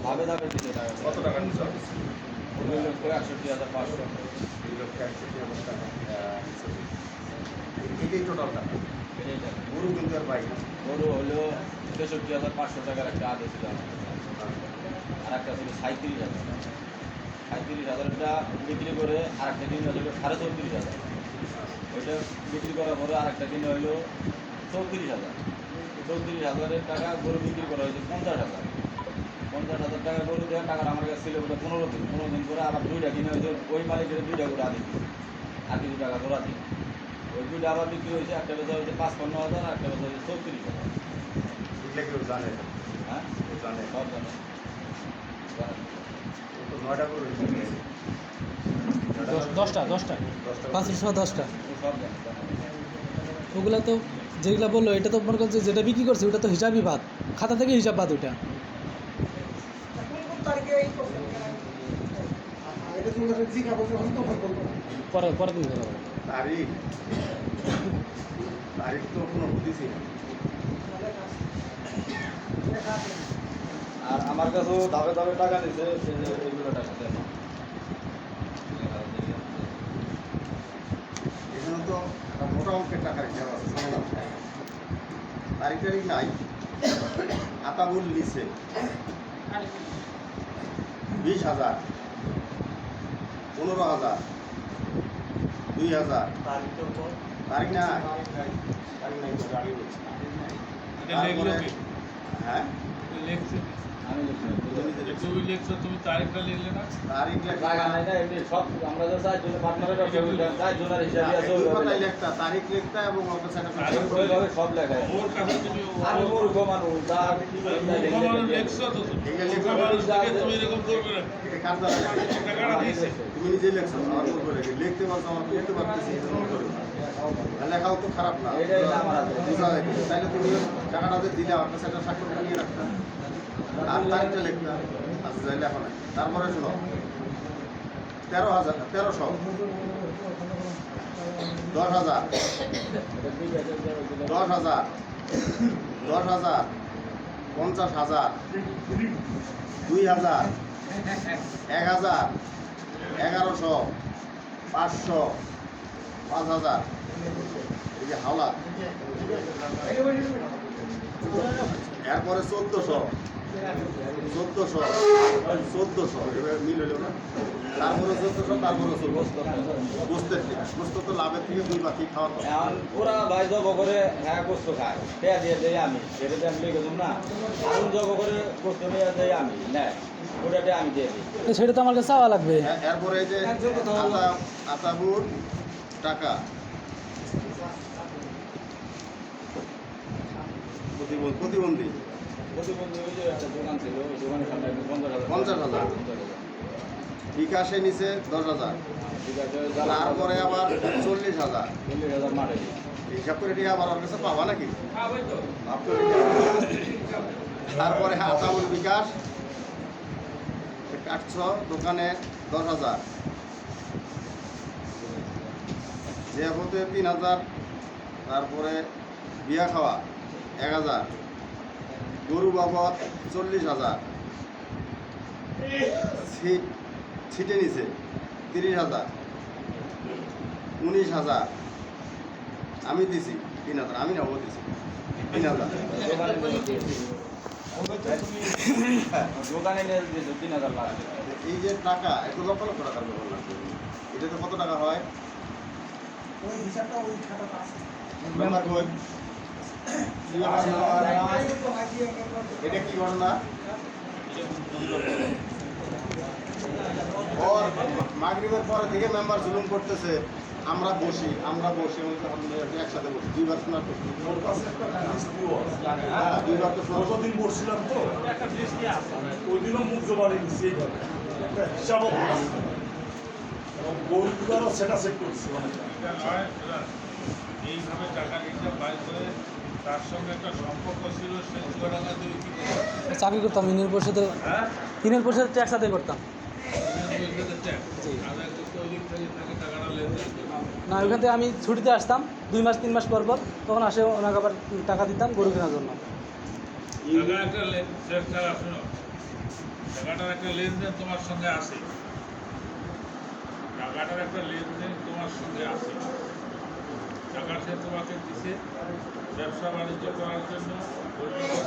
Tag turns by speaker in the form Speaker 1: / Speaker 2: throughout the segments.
Speaker 1: ধাপে ধাপে দিতে টাকা।
Speaker 2: কত টাকা নিচ্ছ?
Speaker 1: 2,61,500।
Speaker 2: 2,61,500 টাকা। এটাই টোটাল টাকা।
Speaker 1: এটাই টাকা।
Speaker 2: গরু কিন্তু আর পাই না।
Speaker 1: গরু হলো 63,500 টাকার একটা আদে ছিল আমার কাছে। আর একটা ছিল 37,000। 37,000টা বিক্রি করে আর একটা কিনে হলো 34,000। ওইটা বিক্রি করার পরে আর একটা কিনে হলো 34,000। 34,000 টাকা গরু বিক্রি করা হয়েছে 50,000। 50,000 টাকা গরু দেওয়ার টাকা আমার কাছে ছিল ওটা 15 দিন করে আবার দুইটা কিনে হয়েছে ওই মালিকের দুইটা করে আদি আর কিছু টাকা ধরা দিই। ওই দুইটা আবার বিক্রি হয়েছে, একটা বেচা হয়েছে 55,000 আর একটা বেচা হয়েছে 34,000।
Speaker 2: এগুলো কেউ জানে না।
Speaker 1: হ্যাঁ,
Speaker 2: কেউ জানে না।
Speaker 1: সব জানে।
Speaker 2: ও তো 9টা গরু বিক্রি হয়েছে।
Speaker 3: 10টা
Speaker 2: 10টা।
Speaker 3: 5-10টা
Speaker 1: সব জানে।
Speaker 3: ওগুলা তো যেগুলা বললো এটা তো মনে করছে যেটা বিক্রি করছে ওটা তো হিসাবই বাদ, খাতা থেকে হিসাব বাদ ওটা। পরে দিন দেওয়া হবে।
Speaker 2: তারিখ তারিখ তো কোনো বুঝিছি না।
Speaker 1: আর আমার কাছেও ধাপে ধাপে টাকা নিছে, এইগুলো টাকা দেয় না।
Speaker 2: এখানে তো একটা মোটা অঙ্কের টাকার হিসাব আছে। তারিখ টারিখ নাই। আতাবুল নিচে 20,000, 15,000, 2,000। তারিখ না তারপরে হ্যাঁ
Speaker 1: আমি লিখছি না।
Speaker 4: তুমি তারিখটা লিখলে না?
Speaker 2: তারিখ লেখা
Speaker 1: টাকা নাই না, এমনি সব আমরা যে চারজনের পার্টনারের ব্যবসা করতাম, চারজনের হিসাবে আছে ওইভাবে লেখা।
Speaker 2: একটা তারিখ লিখতা এবং ওটা সেটা
Speaker 1: ওইভাবে সব লেখা আছে।
Speaker 4: ওর কাছে তুমি
Speaker 1: আমি মূর্খ মানুষ, তার
Speaker 4: লেখছো তো তুমি।
Speaker 2: এগুলো লিখো।
Speaker 4: মানুষ থেকে তুমি এরকম করবে না।
Speaker 2: এটা কার দ্বারা লেখা?
Speaker 4: টাকাটা দিয়েছে।
Speaker 2: তুমি নিজে লেখছো, আমার মনে করে লিখতে পারছো, আমার লিখতে পারতেছি লেখাও তো খারাপ না।
Speaker 1: এটাই না আমার হাতে।
Speaker 2: বুঝা যায় কিন্তু। তাইলে তুমি টাকাটা যে দিলে আমার কাছে একটা স্বাক্ষরটা নিয়ে রাখতাম আর তারিখটা লিখতাম। আচ্ছা যাই লেখো না। তারপরে শোনো 13,000, 1300, 10,000, 10,000, 10,000, 50,000, 2,000, 1,000, 1,100, 500, 5,000। এই যে হাওলা, এরপরে 1400, 1400 এবার মিল হইল না। তারপরে 1400, তারপরে 1400। গোস্ত তো লাভের থেকে 2 বাকি খাওয়া তো।
Speaker 1: এখন পুরা ভাই জব করে হ্যাঁ গোস্ত খায়, টেয়া দিয়ে দেয় আমি, সেটা দিয়ে আমি লিখে দেবো না। আগুন জব করে গোস্ত নিয়ে দেয় আমি, নেয় ওটাতে আমি দিয়ে দিই।
Speaker 3: সেটা তো আমার কাছে চাওয়া লাগবে।
Speaker 2: এরপরে এই যে আতাবুর টাকা প্রতিবন্ধী
Speaker 1: প্রতিবন্ধী ওই যে একটা দোকান ছিল, ওই দোকানের সামনে একটা 50,000।
Speaker 2: 50,000। বিকাশে নিচে 10,000।
Speaker 1: ঠিক আছে,
Speaker 2: তারপরে আবার 40,000।
Speaker 1: 40,000 মারে দিই।
Speaker 2: হিসাব করে দিয়ে আবার ওর কাছে পাবা নাকি?
Speaker 4: পাবে তো।
Speaker 2: ভাব করে তারপরে আতাবুল বিকাশ কাটছ দোকানে 10,000, যে হতে 3,000, তারপরে বিয়া খাওয়া 1,000, গরু বাবদ 40,000, ছিটে নিছে 30,000, 19,000। আমি দিছি 3,000, আমি না ও দিছি 3,000।
Speaker 1: দোকানে নিয়ে দিয়েছে 3,000 লাগবে।
Speaker 2: এই যে টাকা এত লক্ষ লক্ষ টাকার ব্যবহার লাগবে, এটা তো কত টাকা হয়? মেম্বার কই? এটা কি ঘটনা? ওর মাগরিবের পরে থেকে মেম্বার জুলুম করতেছে। আমরা বসি একসাথে বসি, 2বার শোনা করছি। হ্যাঁ, 2বার তো শোনা।
Speaker 5: কতদিন বলছিলাম তো একটা জিনিস নিয়ে আসলাম, ওই দিনও মুখ জোবাড়ি দিচ্ছি এইভাবে একটা হিসাবও করছি এবং গরুগুলোরও সেটা চেক করছি অনেকটা।
Speaker 4: এইভাবে টাকা হিসাব বাইর করে তার সঙ্গে একটা সম্পর্ক ছিল, সে চুয়াডাঙ্গা দিয়ে কি করে?
Speaker 3: চাকরি করতাম ইউনিয়ন পরিষদে,
Speaker 4: হ্যাঁ,
Speaker 3: ইউনিয়ন পরিষদের ট্যাক্স আদায় করতাম।
Speaker 4: টাকাটা লেনদেন
Speaker 3: না ওইখান থেকে আমি ছুটিতে আসতাম 2 মাস 3 মাস পর পর, তখন আসে ওনাকে আবার টাকা দিতাম গরু কেনার জন্য।
Speaker 4: টাকার একটা শোনো, টাকাটার একটা লেনদেন তোমার সঙ্গে আছে, টাকাটার একটা লেনদেন তোমার সঙ্গে আছে। টাকা সে তোমাকে দিছে ব্যবসা বাণিজ্য করার জন্য।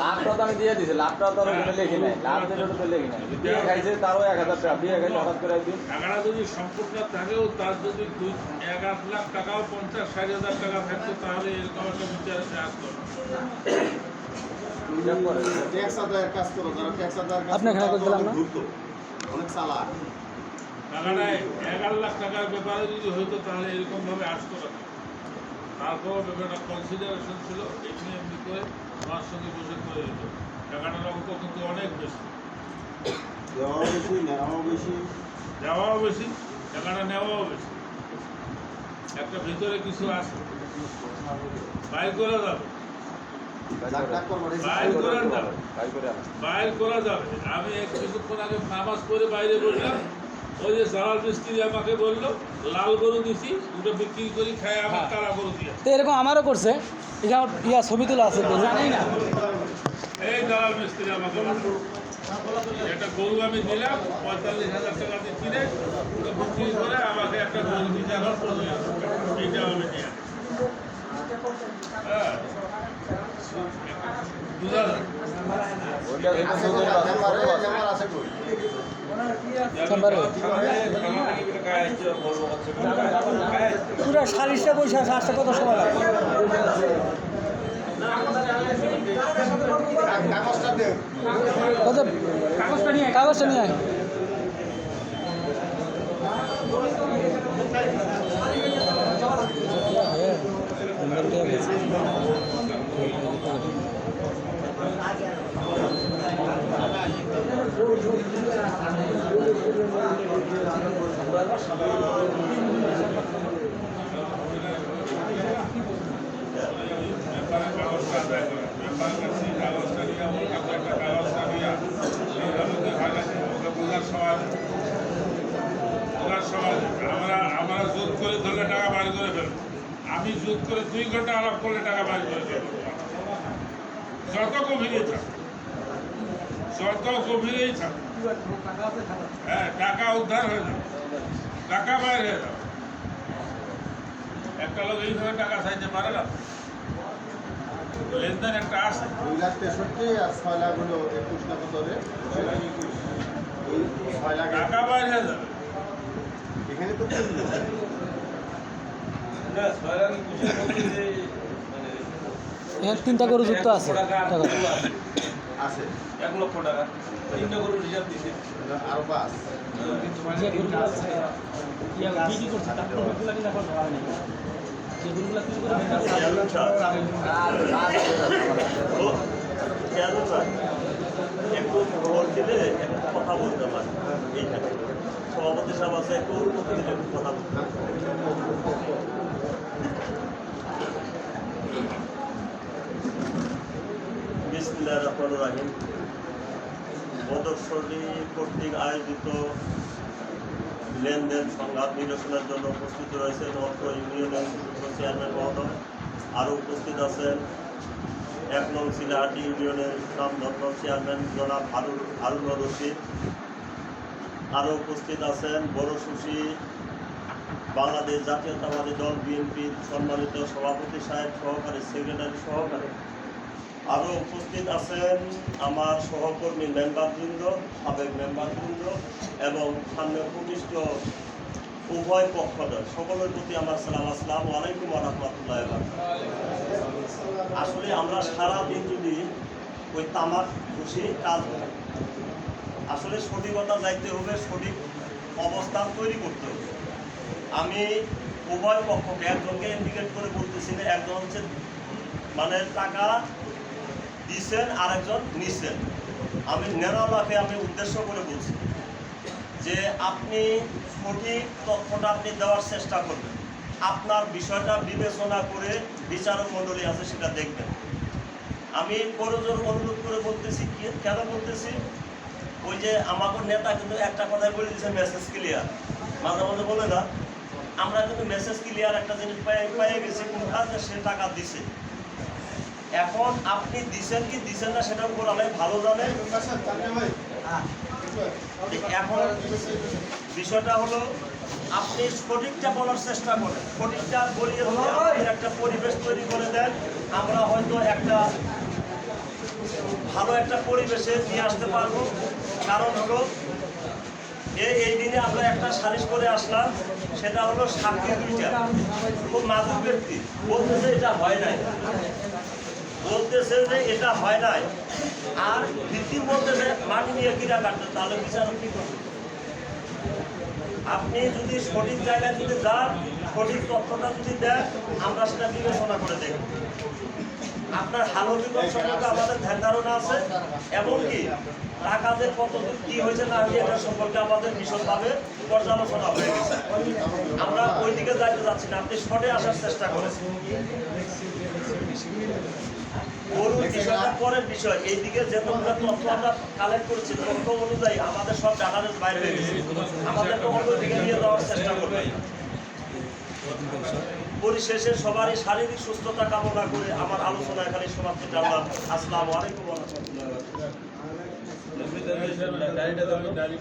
Speaker 1: লাভটা তো আমি দিয়ে দিছি, লাভটা তো ওখানে লিখি নাই, লাভ যেটা ওটা লিখি নাই। বিয়ে খাইছে তারও 1000 টাকা, বিয়ে খাইছে হঠাৎ করে একদিন।
Speaker 4: টাকাটা যদি সম্পূর্ণ থাকেও তার যদি 1 লাখ টাকাও 50-60 হাজার টাকা থাকতো তাহলে এরকম একটা বিচারে সে আসতো না।
Speaker 2: ট্যাক্স আদায়ের কাজ করো, যারা ট্যাক্স আদায়ের কাজ
Speaker 3: আপনি এখানে করে দিলাম না?
Speaker 2: ঘুরতো অনেক চালাক।
Speaker 4: টাকাটা 11 লাখ টাকার ব্যাপারে যদি হইতো তাহলে এরকমভাবে আসতো না। তারপর ব্যাপারটা কনসিডারেশন ছিল, এখানে এমনি করে আমার সঙ্গে বসে করে দিত। টাকাটার অঙ্ক কিন্তু অনেক বেশি,
Speaker 2: দেওয়াও বেশি, নেওয়াও বেশি।
Speaker 4: দেওয়াও বেশি, টাকাটা নেওয়াও বেশি। একটা ভিতরে কিছু আছে, বাইর করা যাবে,
Speaker 2: ডাক ডাক করবো রে।
Speaker 4: বাইর করা যাবে,
Speaker 1: তাই করে আনা।
Speaker 4: বাইর করা যাবে। আমি কিছুক্ষণ আগে নামাজ পড়ে বাইরে বললাম, ওই যে জালাল মিস্ত্রি আমাকে বললো লাল গরু দিছি, ওটা বিক্রি করি খাই, আমার তারা গরু দিয়ে।
Speaker 3: তো এরকম আমারও করছে, এখানে ইয়া ছবি তোলা আছে গরু।
Speaker 4: এই জালাল মিস্ত্রি আমাকে বললো একটা গরু আমি দিলাম 45,000 টাকা দিয়ে কিনে, ওটা বিক্রি করে আমাকে একটা গরু দিতে আমার প্রয়োজন, এইটা আমি নিয়ে আসি। হ্যাঁ, বুঝা যায়?
Speaker 1: ওইটা যেটা
Speaker 2: আছে
Speaker 1: সুন্দর
Speaker 2: কোথায়?
Speaker 1: আছে,
Speaker 2: চেম্বারে,
Speaker 1: সুন্দর আছে।
Speaker 2: চেম্বার আছে কই?
Speaker 3: চেম্বারে। পুরো সারিশটা বসে আছে, আসতে কত সময় লাগে?
Speaker 2: কাগজটা দে।
Speaker 3: কত কাগজটা নিয়ে আয়।
Speaker 4: ব্যাপারে কাগজটা আদায় করা, ব্যাপারের কাছে কাগজটা নিয়ে আমার কাছে একটা কাগজটা নিয়ে এইভাবে ভাগ আছে, ওকে বোঝার সময় নেই। বোঝার সময় নেই। আমরা জোর করে ধরলে টাকা বাইর করে ফেলবো। আমি জোর করে 2 ঘন্টা আলাপ করলে টাকা বাইর করে ফেলবো। যত গভীরেই থাক, যত গভীরেই থাক, হ্যাঁ, টাকা উদ্ধার হয়ে যাবে, টাকা বাইর হয়ে যাবে। একটা লোক এইভাবে টাকা চাইতে পারে না, লেনদেন একটা আছে।
Speaker 2: 2,63,000 আর 6 লাখ হলো 21 লাখ ধরে। ওই 6 লাখ
Speaker 4: টাকা বাইর হয়ে যাবে।
Speaker 2: এখানে তো কিনলো।
Speaker 3: এখানে 3টা গরু যুক্ত আছে টাকা।
Speaker 2: আছে
Speaker 1: 1 লক্ষ টাকা। 3টা গরুর হিসাব দিছে।
Speaker 2: আরো 5।
Speaker 3: যে গরুগুলো আছে, ইয়া বিক্রি করছে, তার প্রফিটগুলো কিন্তু এখন ধরা নেই। যে গরুগুলো বিক্রি করে
Speaker 6: একটু ভোট দিলে একটু কথা বলতে পারে, এইখানে সভাপতি সাহেব আছে, একটু অনুমতি দিলে একটু কথা বলতে পারে। বিসমিল্লাহির রহমানির রহিম। প্রদর্শনী কর্তৃক আয়োজিত লেনদেন সংঘাত নিরসনের জন্য উপস্থিত রয়েছেন অত্র ইউনিয়নের চেয়ারম্যান মহোদয়। আরও উপস্থিত আছেন 1 নং সিলাহাটি ইউনিয়নের নামধন্য চেয়ারম্যান জনাব হারুন রশিদ। আরও উপস্থিত আছেন বড় সুশী বাংলাদেশ জাতীয়তাবাদী দল বিএনপির সম্মানিত সভাপতি সাহেব, সহকারী সেক্রেটারি সহকারী। আরও উপস্থিত আছেন আমার সহকর্মী মেম্বারবৃন্দ, সাবেক মেম্বারবৃন্দ এবং সামনে উপবিষ্ট উভয় পক্ষদল, সকলের প্রতি আমার সালাম। আসসালামু আলাইকুম ওয়া রাহমাতুল্লাহি ওয়া বারাকাতুহু। আসলে আমরা সারাদিন যদি ওই তামাক খুশি কাজ করি, আসলে সঠিকতা যাইতে হবে, সঠিক অবস্থান তৈরি করতে হবে। আমি উভয় পক্ষকে, একজনকে ইন্ডিকেট করে বলতেছি না, একজন হচ্ছে মানে টাকা দিচ্ছেন, আরেকজন নিচ্ছেন। আমি নেনালাকে আমি উদ্দেশ্য করে বলছি যে আপনি সঠিক তথ্যটা আপনি দেওয়ার চেষ্টা করবেন, আপনার বিষয়টা বিবেচনা করে বিচারক মণ্ডলী আছে সেটা দেখবেন। আমি করজোর অনুরোধ করে বলতেছি, কেন বলতেছি, ওই যে আমাকে নেতা কিন্তু একটা কথাই বলে দিয়েছে, মেসেজ ক্লিয়ার। মাঝে মাঝে বলে না, আমরা কিন্তু মেসেজ ক্লিয়ার একটা জিনিস পেয়ে গেছি, কোনটা যে সে টাকা দিছে। এখন আপনি দিছেন কি দিছেন না সেটার উপর আমি ভালো জানেন। এখন বিষয়টা হলো আপনি সঠিকটা বলার চেষ্টা করেন, সঠিকটা বলিয়ে যদি আমাদের একটা পরিবেশ তৈরি করে দেন, আমরা হয়তো একটা ভালো একটা পরিবেশে নিয়ে আসতে পারবো। কারণ হলো এই দিনে আমরা একটা সালিশ করে আসলাম, সেটা হলো সাক্ষী দুইটা খুব মাদক ব্যক্তি বলতেছে এটা হয় নাই, বলতেছে যে এটা হয় নাই, আর ভিত্তিম বলতেছে মাটি নিয়ে কিনা কাটতে, তাহলে বিচারক কি করবে? আপনি যদি সঠিক জায়গায় যদি যান, সঠিক তথ্যটা যদি দেন, আমরা সেটা বিবেচনা করে দেখব। আপনার হালুর বিভাগ সম্পর্কে আমাদের ধ্যান ধারণা আছে, এমনকি টাকা যে কতদূর কি হয়েছে না হয়েছে এটা সম্পর্কে আমাদের ভীষণভাবে পর্যালোচনা হয়ে গেছে। আমরা ওই দিকে যাইতে যাচ্ছি না, আপনি শর্টে আসার চেষ্টা করেছেন। গরুর বিষয়টা পরের বিষয়, এইদিকে যেতগুলো তথ্য আমরা কালেক্ট করেছি তথ্য অনুযায়ী আমাদের সব ডাটাবেস বাইরে হয়ে গেছে, আমাদের তখন ওই দিকে নিয়ে যাওয়ার চেষ্টা করবে। পরিশেষে সবারই শারীরিক সুস্থতা কামনা করে আমার আলোচনা এখানে সমাপ্তি টানলাম। আসসালামু আলাইকুম ওয়া রাহমাতুল্লাহি ওয়া বারাকাতুহু।